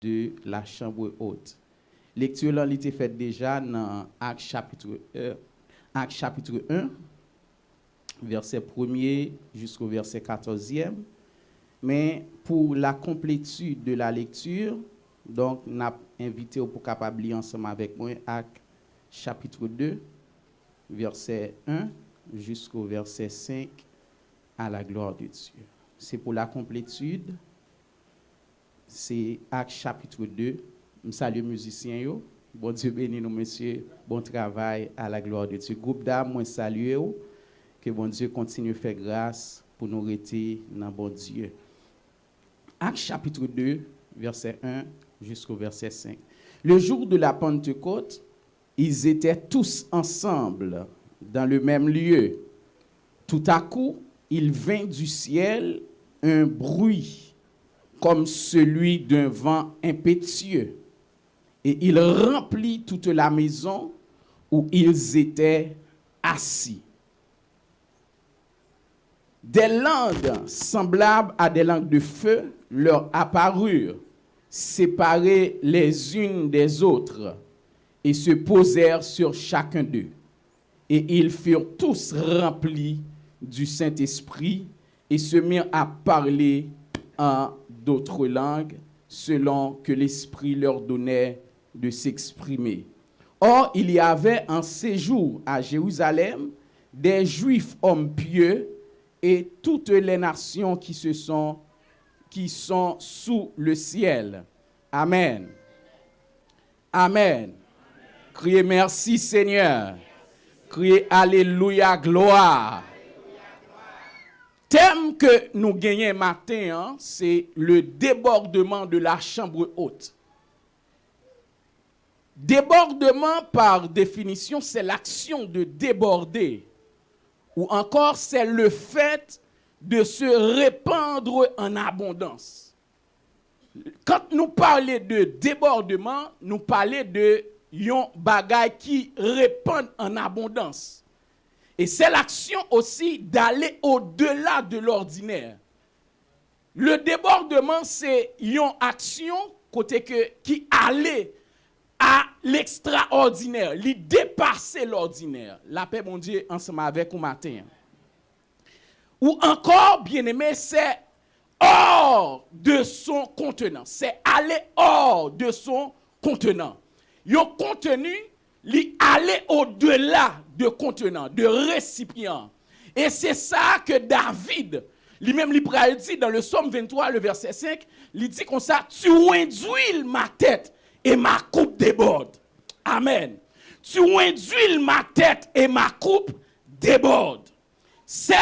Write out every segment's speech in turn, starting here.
de la chambre haute. Lecture là, était faite déjà dans Actes chapitre 1, verset 1er jusqu'au verset 14e. Mais pour la complétude de la lecture, donc, nous avons invité pour capable lire ensemble avec moi Actes chapitre 2, verset 1 jusqu'au verset 5 à la gloire de Dieu. C'est pour la complétude. C'est Actes chapitre 2. Je salue les musiciens. Bon Dieu bénisse nous, messieurs. Bon travail à la gloire de Dieu. Groupe d'âme, moi salue. Que bon Dieu continue à faire grâce pour nous rester dans bon Dieu. Actes chapitre 2, verset 1 jusqu'au verset 5. Le jour de la Pentecôte, ils étaient tous ensemble dans le même lieu. Tout à coup, il vint du ciel un bruit comme celui d'un vent impétueux, et il remplit toute la maison où ils étaient assis. Des langues semblables à des langues de feu leur apparurent, séparées les unes des autres, et se posèrent sur chacun d'eux. Et ils furent tous remplis du Saint-Esprit et se mirent à parler en d'autres langues, selon que l'Esprit leur donnait de s'exprimer. Or, il y avait en séjour à Jérusalem des Juifs hommes pieux et toutes les nations qui sont sous le ciel. Amen. Amen. Criez merci Seigneur. Criez Alléluia, gloire. Thème que nous gagnons matin, c'est le débordement de la chambre haute. Débordement, par définition, c'est l'action de déborder. Ou encore, c'est le fait de se répandre en abondance. Quand nous parlons de débordement, nous parlons de yon bagay qui répand en abondance. Et c'est l'action aussi d'aller au-delà de l'ordinaire. Le débordement, c'est une action côté qui allait à l'extraordinaire, lui dépasser l'ordinaire. La paix, mon Dieu, ensemble avec vous matin. Ou encore, bien aimé, c'est hors de son contenant. C'est aller hors de son contenant. Yon contenu, lui aller au-delà de contenant, de récipient. Et c'est ça que David, lui-même, lui dit dans le Psaume 23, le verset 5, il dit comme ça, tu induis ma tête et ma coupe déborde. Amen. Tu induis ma tête et ma coupe déborde. C'est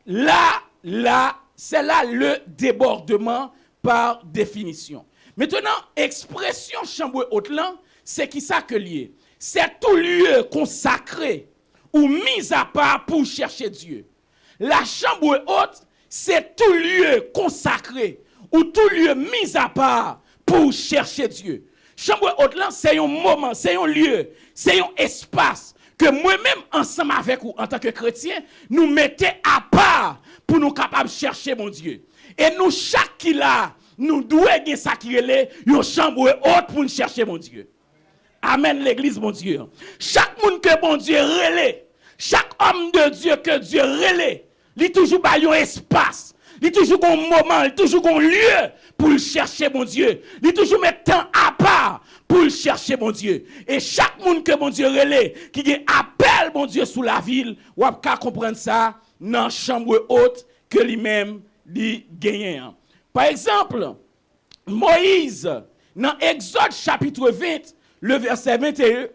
là le débordement par définition. Maintenant, expression chambre haute là, c'est qui ça que lié? C'est tout lieu consacré ou mis à part pour chercher Dieu. La chambre haute, c'est tout lieu consacré ou tout lieu mis à part pour chercher Dieu. Chambre haute là, c'est un moment, c'est un lieu, c'est un espace que moi-même, ensemble avec vous, en tant que chrétien, nous mettons à part pour nous capables de chercher mon Dieu. Et nous, chaque qui là, nous devons gagner ça qui est une chambre haute pour nous chercher mon Dieu. Amen, l'église, mon Dieu. Chaque monde que mon Dieu relais, chaque homme de Dieu que Dieu relais, il toujours pas un espace, il toujours un moment, il toujours un lieu pour le chercher, mon Dieu. Il toujours mettre temps à part pour le chercher, mon Dieu. Et chaque monde que mon Dieu relais, qui appelle, mon Dieu, sous la ville, ou à comprendre ça dans la chambre haute que lui-même lui gagne. Par exemple, Moïse, dans Exode chapitre 20, le verset 21,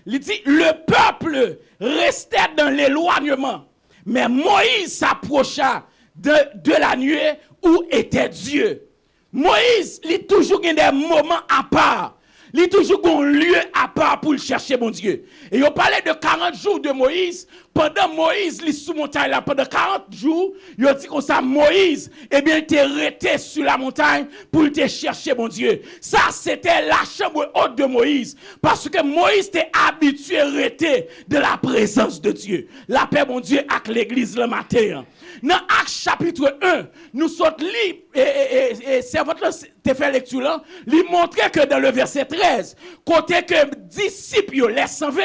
il dit, le peuple restait dans l'éloignement, mais Moïse s'approcha de la nuée où était Dieu. Moïse, il a toujours des moments à part. Il a toujours un lieu à part pour le chercher, mon Dieu. Et on parlait de 40 jours de Moïse. Pendant Moïse, il est sous montagne là. Pendant 40 jours, il a dit comme ça, Moïse, eh bien, il était resté sur la montagne pour te chercher, mon Dieu. Ça, c'était la chambre haute de Moïse. Parce que Moïse était habitué à rester de la présence de Dieu. La paix, mon Dieu, avec l'église le matin. Dans Actes chapitre 1, nous sommes libres et servante te fait lecture là, lui montrait que dans le verset 13, côté que disciples les 120,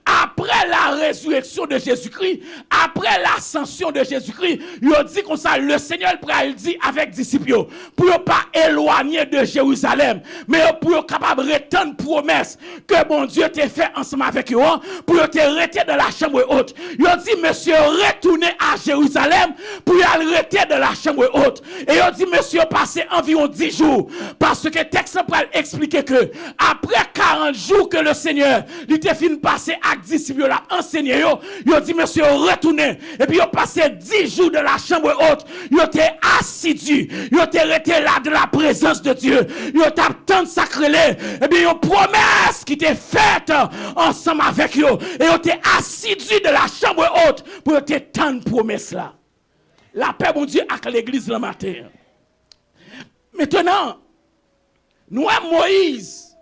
après la résurrection de Jésus-Christ, après l'ascension de Jésus-Christ, il dit comme ça, le Seigneur il dit avec disciples, pour ne pas éloigner de Jérusalem, mais pour être capable de retenir promesse que mon Dieu t'a fait ensemble avec eux, pour te rester dans la chambre haute. Il dit, monsieur, retournez à Jérusalem pour aller rester dans la chambre haute. Et il dit, monsieur, passez environ 10 jours. Parce que le texte va expliquer que après 40 jours que le Seigneur, il était fini de passer avec disciples, l'a enseigné, il dit, monsieur, retournez. Et puis, il a passé 10 jours dans la chambre haute. Il était assidu. Il était resté là de la présence de Dieu. Il a tant de sacré. Et bien, il y a une promesse qui était faite ensemble avec eux. Et il était assidu de la chambre haute pour te tant de promesses là. La paix, mon Dieu, avec l'église le matin. Maintenant, nous, Moïse,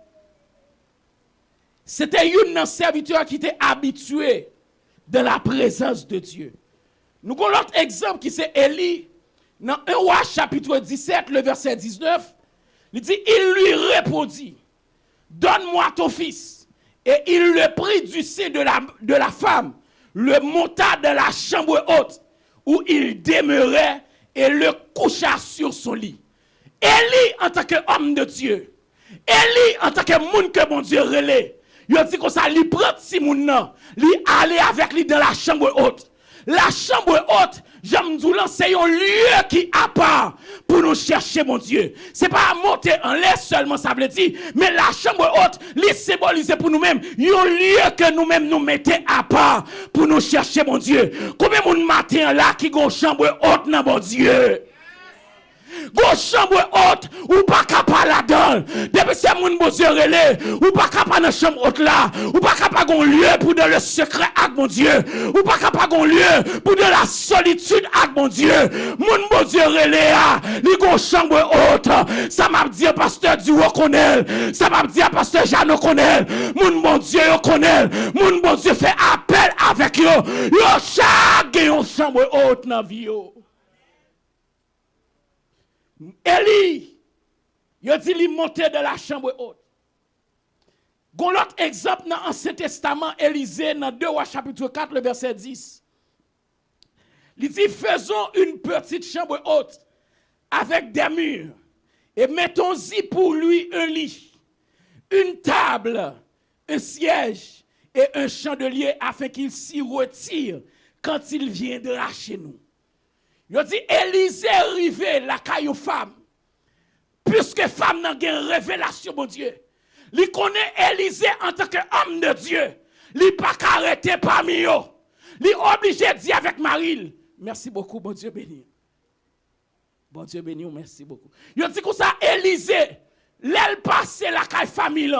c'était un serviteur qui était habitué de la présence de Dieu. Nous avons l'autre exemple qui c'est Élie. Dans 1 Roi chapitre 17, le verset 19, il dit, il lui répondit, donne-moi ton fils. Et il le prit du sein de la femme, le monta dans la chambre haute, où il demeurait et le coucha sur son lit. Élie, en tant qu'homme de Dieu, Élie, en tant que monde que mon Dieu relais, il dit comme ça, il prend si moun nan, il aller avec lui dans la chambre haute. La chambre haute, j'aime dire, c'est un lieu qui a part pour nous chercher mon Dieu. C'est pas monter en l'air seulement, ça veut dire, mais la chambre haute, les symboliser pour nous-mêmes, un lieu que nous-mêmes nous mettons à part pour nous chercher mon Dieu. Combien de matin là qui ont chambre haute dans mon Dieu? Go chambre haute ou pas capable là-dedans. Depuis c'est mon bon Dieu relé, ou pas capable dans chambre haute là, ou pas capable un lieu pour dans le secret avec mon Dieu, ou pas capable un lieu pour dans la solitude avec mon Dieu. Mon bon Dieu relé a, li go chambre haute. Ça m'a dit pasteur du reconnaît, ça m'a dit pasteur Jean connaît. Mon bon Dieu connaît. Mon bon Dieu fait appel avec yo. Yo chaque une chambre haute dans vie yo. Élie, il dit qu'il montait de la chambre haute. Gon l'autre exemple dans l'Ancien Testament, Élisée, dans 2 Rois chapitre 4, le verset 10. Il dit, faisons une petite chambre haute avec des murs et mettons-y pour lui un lit, une table, un siège et un chandelier afin qu'il s'y retire quand il viendra chez nous. Il dit, Élisée arrivé la caillou femme. Puisque femme n'a pas révélation, mon Dieu. Il connaît Élisée en tant qu'homme de Dieu. Il n'est pas arrêté parmi eux. Il est obligé de dire avec Marie. Merci beaucoup, bon Dieu béni. Bon Dieu béni, merci beaucoup. Il dit que ça, Élisée, l'aile passe la caille famille.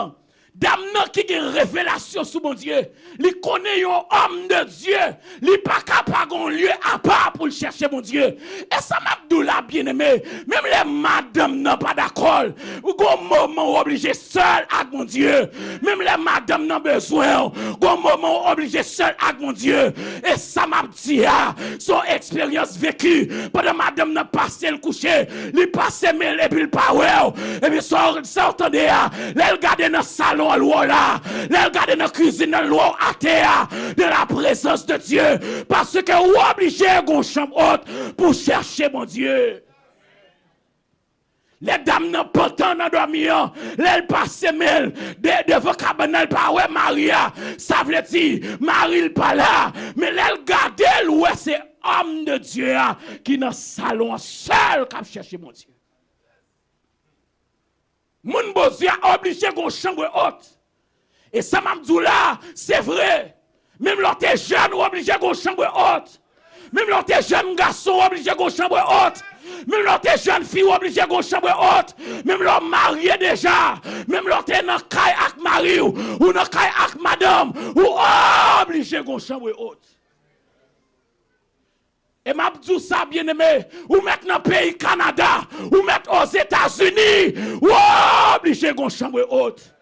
Dame qui a une révélation sur mon Dieu. Il connaît un homme de Dieu. Il n'est pas capable d'un lieu à part pour chercher mon Dieu. Et ça m'a dit là, bien aimé. Même les madames n'ont pas d'accord. Ou un moment obligé seul avec mon Dieu. Même les madames n'ont besoin. Un moment obligé seul avec mon Dieu. Et ça m'a dit, son expérience vécue. Pendant madame n'a passé le coucher. Il passe mêlé et puis il pas ouais. Et puis ça entendait. Il regardait dans le salon. Là, les regarder dans la cuisine, dans l'eau à terre, de la présence de Dieu, parce que vous obligé à une chambre haute pour chercher mon Dieu. Les dames n'ont pas le temps de dormir, les passent mêlent devant cabane, pas ouais Maria, ça veut dire Marie pas là, mais les regarder ouais c'est homme de Dieu qui dans le salon seul qui chercher mon Dieu. Mon bon Dieu a obligé qu'on chambre haute. Et ça m'a dit là, c'est vrai. Même l'autre jeune obligé qu'on chambre haute. Même l'autre jeune garçon obligé qu'on chambre haute. Même l'autre jeune fille obligé qu'on chambre haute. Même l'homme marié déjà. Même l'autre dans caille avec mari ou dans caille avec madame ou obligé qu'on chambre haute. Et m'a dit ça bien aimé, ou mettre dans le pays Canada, ou mettre aux États-Unis, ou obligé qu'on chambre haute.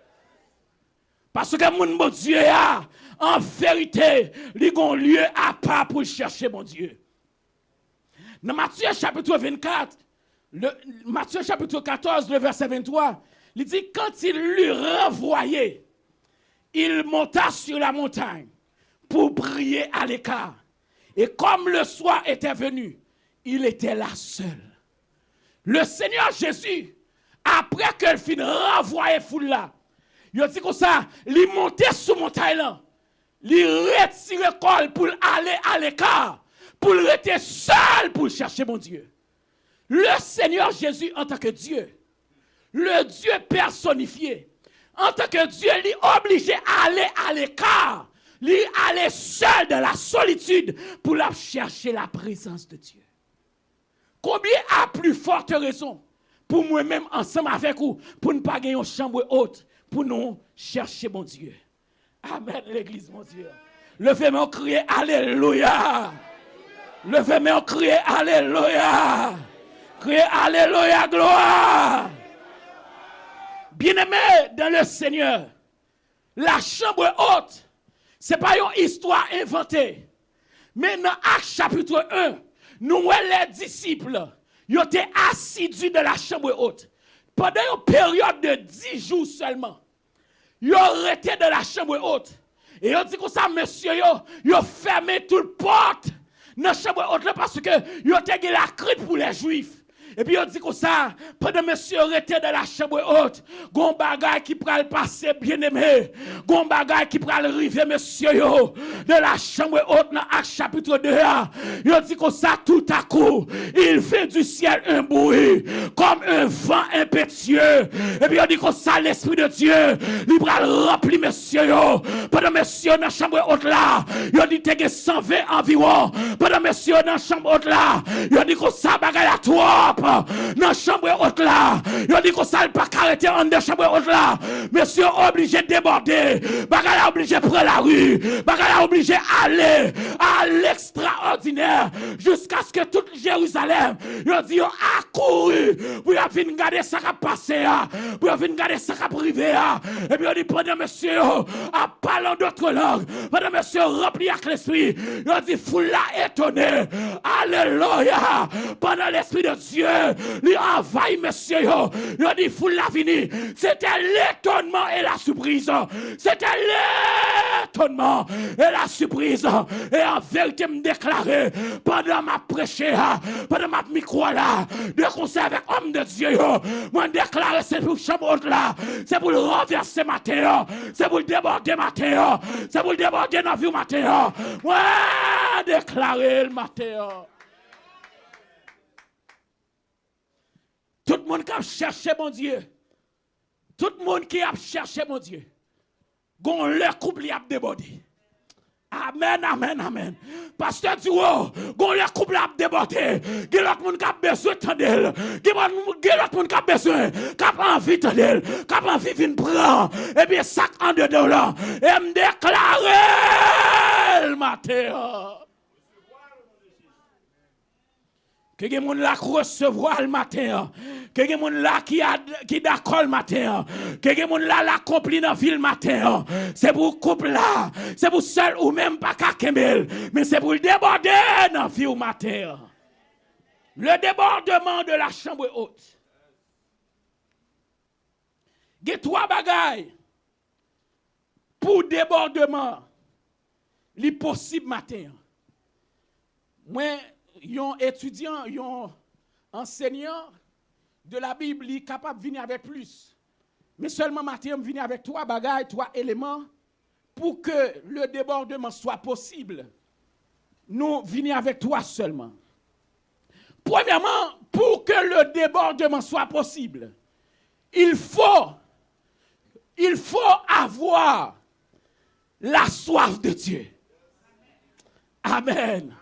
Parce que mon bon Dieu a, en vérité, il y a un lieu à part pour chercher mon Dieu. Dans Matthieu chapitre 24, Matthieu chapitre 14, le verset 23, il dit, quand il l'eut renvoyé, il monta sur la montagne pour prier à l'écart. Et comme le soir était venu, il était là seul. Le Seigneur Jésus, après qu'il finit renvoyer foule là, il dit comme ça, il montait sur la montagne là, il retire le col pour aller à l'écart, pour rester seul pour chercher mon Dieu. Le Seigneur Jésus en tant que Dieu, le Dieu personnifié, en tant que Dieu, il est obligé à aller à l'écart, il est aller seul dans la solitude pour chercher la présence de Dieu. Combien a plus forte raison pour moi-même ensemble avec vous, pour ne pas gagner une chambre haute, pour nous chercher mon Dieu. Amen, l'église, mon Dieu. Levez-moi, crier Alléluia. Levez-moi, crier Alléluia. Criez Alléluia, gloire. Bien-aimé dans le Seigneur, la chambre haute, ce n'est pas une histoire inventée. Mais dans Actes chapitre 1, nous, les disciples, ils étaient assidus de la chambre haute. Pendant une période de 10 jours seulement, ils ont été de la chambre haute. Et ils ont dit comme ça, monsieur, ils ont fermé toute porte dans la chambre haute parce que ils ont été la crainte pour les Juifs. Et puis, on dit comme ça, pendant que monsieur était dans la chambre haute, gon bagay qui pral passer bien aimé, gon bagay qui pral arriver monsieur yo, de la chambre haute dans Actes chapitre 2, il dit comme ça tout à coup, il fait du ciel un bruit, comme un vent impétueux. Et puis, on dit comme ça, l'Esprit de Dieu, il pral remplir monsieur yo, pendant monsieur dans la chambre haute là, il dit qu'il y a 120 environ, pendant monsieur dans la chambre haute là, il dit comme ça, bagay la trop. Dans la chambre haute là, il dit qu'on ne peut pas arrêter en de chambre haute là. Monsieur obligé de déborder. Bagala obligé de prendre la rue. Bagala obligé d'aller à l'extraordinaire jusqu'à ce que tout Jérusalem, il dit a couru pour venir garder ça qui a passé, pour venir garder ça qui a privé. Et puis il dit pendant monsieur à parler d'autres langues, pendant monsieur rempli avec l'esprit, il dit foule là étonné. Alléluia. Pendant l'esprit de Dieu, il envahit monsieur, il dit foule la fini. C'était l'étonnement et la surprise. C'était l'étonnement et la surprise. Et en vérité me déclarer pendant ma prêcher, pendant ma micro là, de conseil avec homme de Dieu, moi déclarer c'est pour chambre haute là, c'est pour le renverser ma terre, c'est pour le déborder ma terre, c'est pour le déborder dans la vie ma terre. Moi déclarer le matin. Tout le monde qui a cherché mon Dieu, tout le monde qui a cherché mon Dieu, gon leur couple y a débordé. Amen, amen, amen. Pasteur Duo, gon leur couple a débordé. Qui l'autre monde qui a besoin d'elle, qui l'autre monde qui a besoin, qui a envie d'elle, qui a envie de prendre. Et bien sac en dedans là, et me déclarer le matin. Que les gens là recevoir le matin, que les gens là qui d'accord le matin, que les gens là l'accompli dans la ville le matin. C'est pour couple là, c'est pour seul ou même pas kakemel, mais c'est pour le déborder dans la ville matin. Le débordement de la chambre haute. Il y a trois bagailles pour débordement. C'est possible matin. Moi, yon étudiant, yon enseignant de la Bible, il est capable de venir avec plus. Mais seulement matin, je viens avec trois bagages, trois éléments pour que le débordement soit possible. Nous venons avec toi seulement. Premièrement, pour que le débordement soit possible, il faut avoir la soif de Dieu. Amen.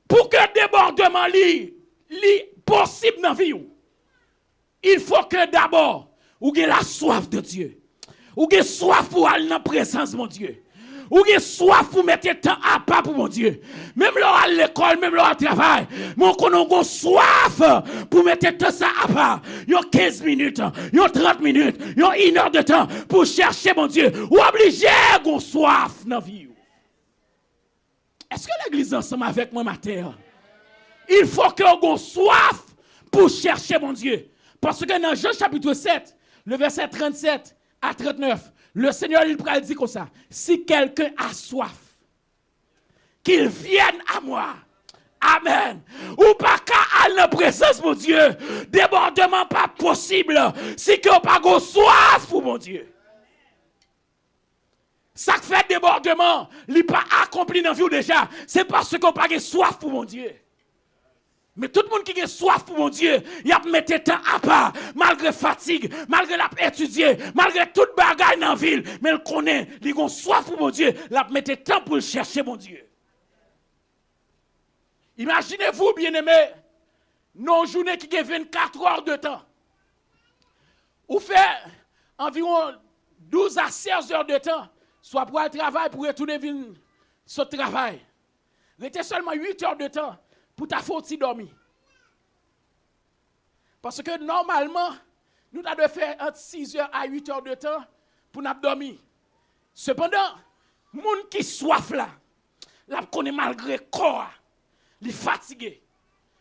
Pour que le débordement soit possible dans la vie, il faut que d'abord, vous ayez la soif de Dieu. Vous ayez soif pour aller dans la présence de mon Dieu. Vous avez soif pour mettre le temps à part pour mon Dieu. Même là à l'école, même là au travail, mon qu'on a soif pour mettre le temps ça à part. Il y a 15 minutes, il y a 30 minutes, il y a 1 heure de temps pour chercher mon Dieu. Ou obligé qu'on soif dans la vie. Est-ce que l'église ensemble avec moi matin? Il faut que qu'on soif pour chercher mon Dieu. Parce que dans Jean chapitre 7, le verset 37 à 39, le Seigneur il dit comme ça, si quelqu'un a soif, qu'il vienne à moi. Amen. Ou pas qu'à aller dans la présence, mon Dieu. Débordement pas possible. Si que pas de soif pour mon Dieu. Ça fait débordement, il n'est pas accompli dans la vie déjà. C'est parce qu'on n'a pas de soif pour mon Dieu. Mais tout le monde qui a soif pour mon Dieu, il a mis temps à part, malgré fatigue, malgré l'étudier, malgré toute bagaille dans la ville. Mais il connaît, il a soif pour mon Dieu, il a mis temps pour le chercher, mon Dieu. Imaginez-vous, bien-aimés, nos journées qui ont 24 heures de temps. Ou fait environ 12 à 16 heures de temps, soit pour aller travail, pour retourner sur le travail. Restez seulement 8 heures de temps pour ta faute dormir. Parce que normalement, nous devons faire entre 6 heures à 8 heures de temps pour nous dormir. Cependant, les gens qui soif là, la connaît malgré corps. Il est fatigué,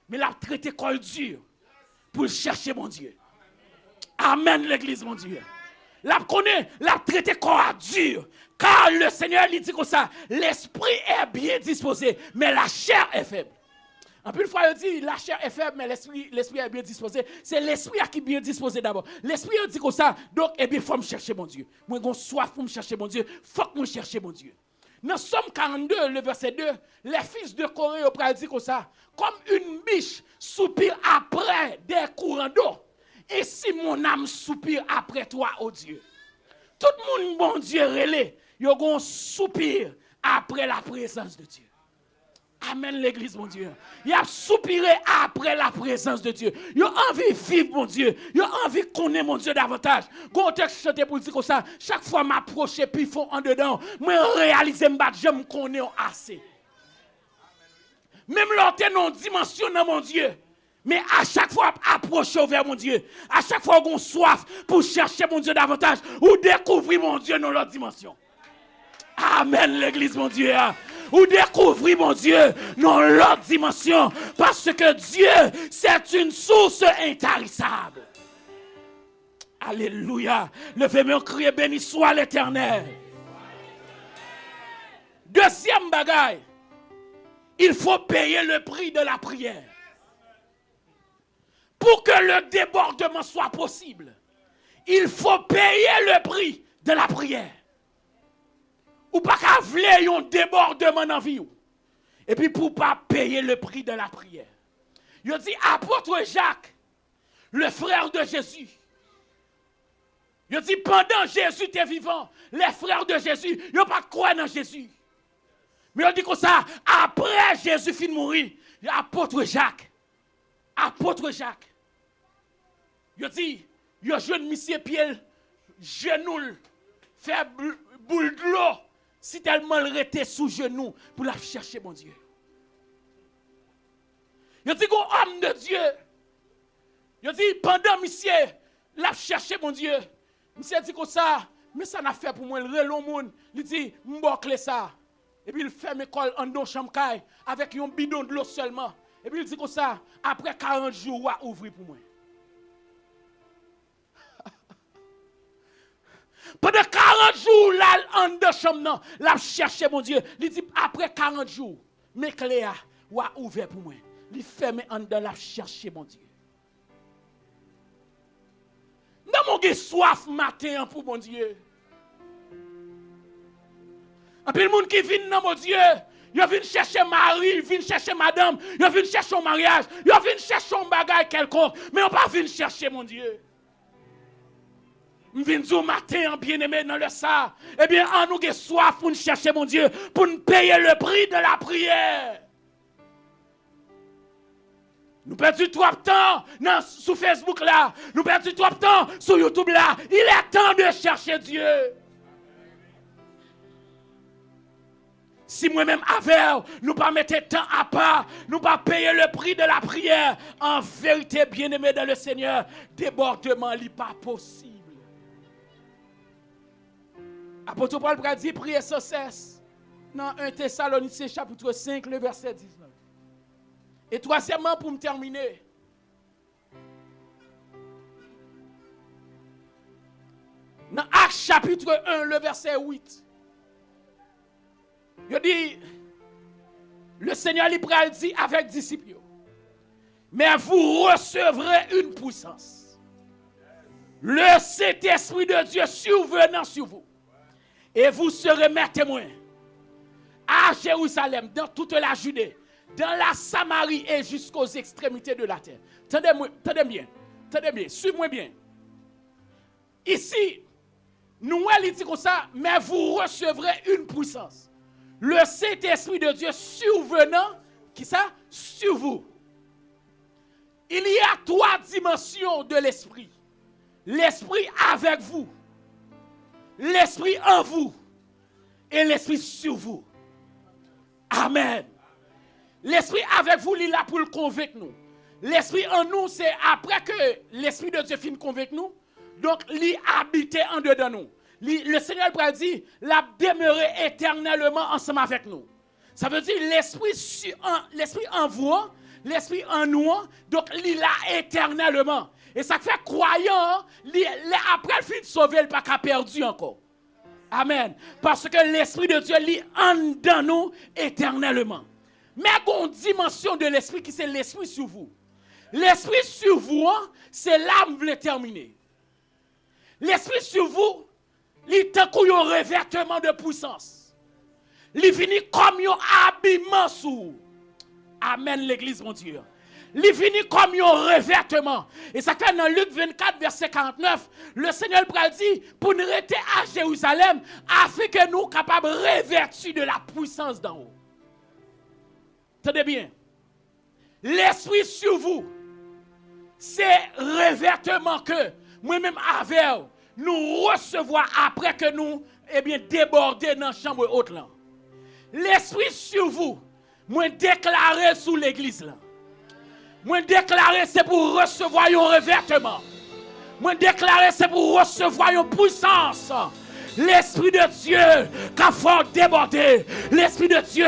mais il a traité col dur pour chercher mon Dieu. Amen, l'église, mon Dieu. La connaît, l'a traité corps dur, car le Seigneur lui dit comme ça, l'esprit est bien disposé, mais la chair est faible. En plus, une fois, il dit, la chair est faible, mais l'esprit est bien disposé. C'est l'esprit qui est bien disposé d'abord. L'esprit dit comme ça, donc, eh bien, il faut me chercher mon Dieu. Moi, j'ai soif pour me chercher mon Dieu. Il faut que me chercher mon Dieu. Dans Somme 42, le verset 2, les fils de Corée ont dit comme ça, comme une biche soupire après des courants d'eau, et si mon âme soupire après toi, ô Dieu. Tout le monde, bon Dieu, relais, ils ont soupir après la présence de Dieu. Amen, l'église, mon Dieu. Il a soupiré après la présence de Dieu. Il a envie de vivre, mon Dieu. Il a envie de connaître, mon Dieu, davantage. Quand on chante pour dire comme ça, chaque fois que m'approche, puis il faut en dedans, moi, réaliser, je me connais assez. Même l'autre non dimension dans mon Dieu. Mais à chaque fois, approcher vers mon Dieu. À chaque fois qu'on soif pour chercher, mon Dieu, davantage, ou découvrir, mon Dieu, dans l'autre dimension. Amen, l'église, mon Dieu. Ou découvrir, mon Dieu, dans l'autre dimension. Parce que Dieu, c'est une source intarissable. Alléluia. Levez-moi, criez, béni soit l'Éternel. Deuxième bagaille, il faut payer le prix de la prière. Pour que le débordement soit possible, il faut payer le prix de la prière. Ou pas qu'à vouloir un débordement dans la vie. Et puis pour pas payer le prix de la prière. Il dit apôtre Jacques, le frère de Jésus. Il dit pendant Jésus était vivant, les frères de Jésus, ils n'ont pas croire dans Jésus. Mais il dit comme ça, après Jésus finit de mourir, apôtre Jacques. Il dit, il a jeune monsieur pied, genou, fait boule de l'eau. Si tellement il était sous genou pour la chercher, mon Dieu. Il dit qu'on homme de Dieu. Il dit pendant monsieur la chercher, mon Dieu. Monsieur dit comme ça, mais ça n'a fait pour moi le relon monde. Il dit m'boucle ça. Et puis il fait mes cols en dos chambre avec un bidon de l'eau seulement. Et puis il dit comme ça, après 40 jours, on va ouvrir pour moi. Pendant 40 jours, là, en deux chambres, là, chercher mon Dieu. Il dit, après 40 jours, mes clés, ou a ouvert pour moi. Il ferme en dedans, là, chercher mon Dieu. Dans mon soif matin pour mon Dieu. Et puis le monde qui vient dans mon Dieu, il vient chercher mari, il vient chercher madame, il vient chercher un mariage, il vient chercher un bagage quelconque, mais on pas vient chercher mon Dieu. Je viens dire matin, bien-aimé dans le ça. Eh bien, en nous avons soif pour nous chercher, mon Dieu, pour nous payer le prix de la prière. Nous perdons trop de temps sur Facebook là. Nous perdons trop de temps sur YouTube là. Il est temps de chercher Dieu. Si moi-même avec, nous pas mettre temps à part, nous pas payer le prix de la prière. En vérité, bien-aimé dans le Seigneur, débordement n'est pas possible. Apôtre Paul a dit prier sans cesse. Dans 1 Thessaloniciens chapitre 5, le verset 19. Et troisièmement, pour me terminer, Actes chapitre 1, le verset 8. Il dit, le Seigneur libéral dit avec disciples, mais vous recevrez une puissance. Le Saint-Esprit de Dieu survenant sur vous. Et vous serez mes témoins à Jérusalem, dans toute la Judée, dans la Samarie et jusqu'aux extrémités de la terre. Tenez bien, suivez-moi bien. Ici, nous, il dit comme ça, mais vous recevrez une puissance. Le Saint-Esprit de Dieu survenant, qui ça? Sur vous. Il y a 3 dimensions de l'esprit. L'esprit avec vous, l'esprit en vous et l'esprit sur vous. Amen. L'esprit avec vous, il est là pour le convaincre nous. L'esprit en nous, c'est après que l'esprit de Dieu finit convaincre nous, donc il habite en dedans nous. Le Seigneur a dit, la demeurer éternellement ensemble avec nous. Ça veut dire l'esprit en vous, l'esprit en nous, donc il est là éternellement. Et ça fait croyant, après le fin de sauver, il n'est pas perdu encore. Amen. Parce que l'esprit de Dieu est en dedans nous éternellement. Mais il y a une dimension de l'esprit qui c'est l'esprit sur vous. L'esprit sur vous, c'est l'âme qui veut terminer. L'esprit sur vous, il est un revêtement de puissance. Il finit comme un habillement sur vous. Amen, l'église, mon Dieu. Il finit comme un revêtement. Et ça fait dans Luc 24, verset 49, le Seigneur dit pour nous rester à Jérusalem, afin que nous soyons capables de revêtir de la puissance d'en haut. Tenez bien. L'esprit sur vous, c'est revêtement que moi-même avec nous recevons après que nous déborder dans la chambre haute là. L'esprit sur vous, moi déclaré sous l'église là. Moi déclaré c'est pour recevoir un revêtement. Moi déclaré c'est pour recevoir une puissance. L'Esprit de Dieu qui a fait déborder. L'Esprit de Dieu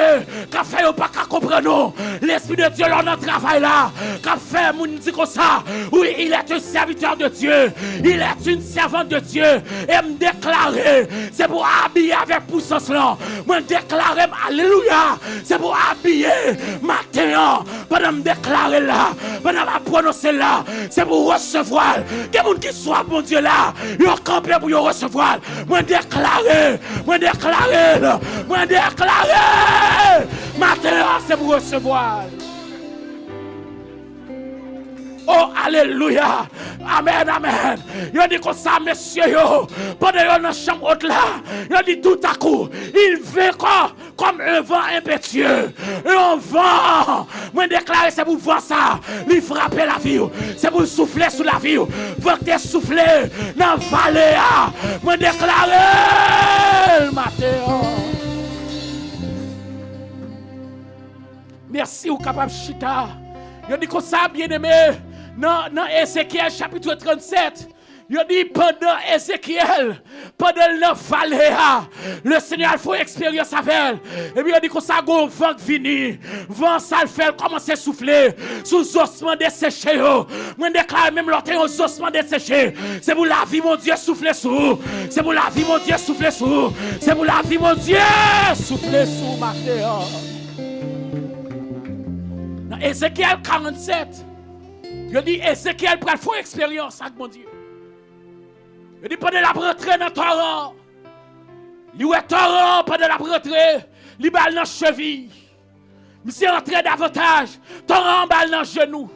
qui a fait pas comprendre. L'Esprit de Dieu dans notre travail là. Qui a fait mon dit comme ça. Oui, il est un serviteur de Dieu. Il est une servante de Dieu. Et me déclarer, c'est pour habiller avec puissance là. Me déclarer, alléluia. C'est pour habiller matin. Pendant me déclarer là. Pendant me prononcer là. C'est pour recevoir. Quelqu'un qui soit mon Dieu là. Il a campé pour recevoir. Déclaré, maintenant c'est pour recevoir. Oh, alléluia. Amen, amen. Il dit comme ça, messieurs, pendant dans la chambre haute là, il dit tout à coup, il vient comme un vent impétueux. Un vent. Moi, déclarer, c'est pour voir ça. Il frapper la vie. C'est pour souffler sous la vie. Vent souffler dans la vallée. Moi, déclarer le matin. Merci, ou capable chita. Il dit comme ça, bien aimé. Dans Ézéchiel chapitre 37, il dit pendant Ézéchiel, pendant la vallée, le Seigneur a fait expérience avec elle. Et puis il dit que ça a un vent qui vient. Vent ça le fait commencer à souffler sous ossements desséchés. Moi déclare même l'autre aux ossements desséchés. C'est pour la vie mon Dieu souffler sous. C'est pour la vie mon Dieu souffler sous. C'est pour la vie mon Dieu souffler sous ma terre. Dans Ézéchiel 47, il dit Ézéchiel prend une expérience avec mon Dieu. Il dit pendant la rentrée dans le torrent. Il est torrent pendant la rentrée. Il balle dans la cheville. Il s'est rentré davantage. Torrent balle dans le genou.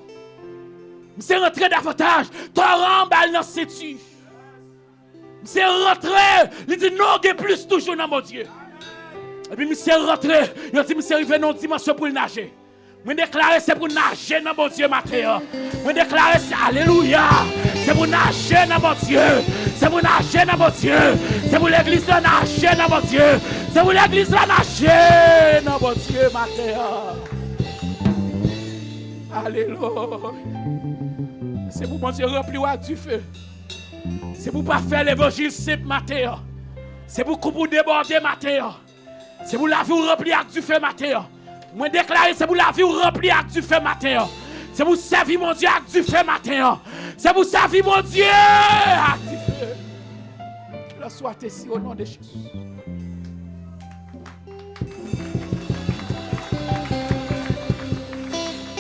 Il s'est rentré davantage. Torrent balle dans le ceinture. Il s'est rentré. Il dit non, il y a plus toujours dans mon Dieu. Et puis il s'est rentré. Il dit il s'est arrivé dans une dimension pour nager. Je déclare c'est pour nager dans mon Dieu matin. Je déclare c'est alléluia. C'est pour nager dans mon Dieu. C'est pour nager dans mon Dieu. C'est pour l'église de nager dans mon Dieu. C'est pour l'église de nager dans mon Dieu matin. Alléluia. C'est pour mon Dieu remplir du feu. C'est pour pas faire l'évangile simple matin. C'est pour couper déborder matin. C'est pour la vie remplir du feu matin. Moi déclarer c'est pour la vie remplie avec du feu matin. C'est pour servir mon Dieu avec du feu matin. C'est pour servir mon Dieu avec du feu. soit ainsi au nom de Jésus.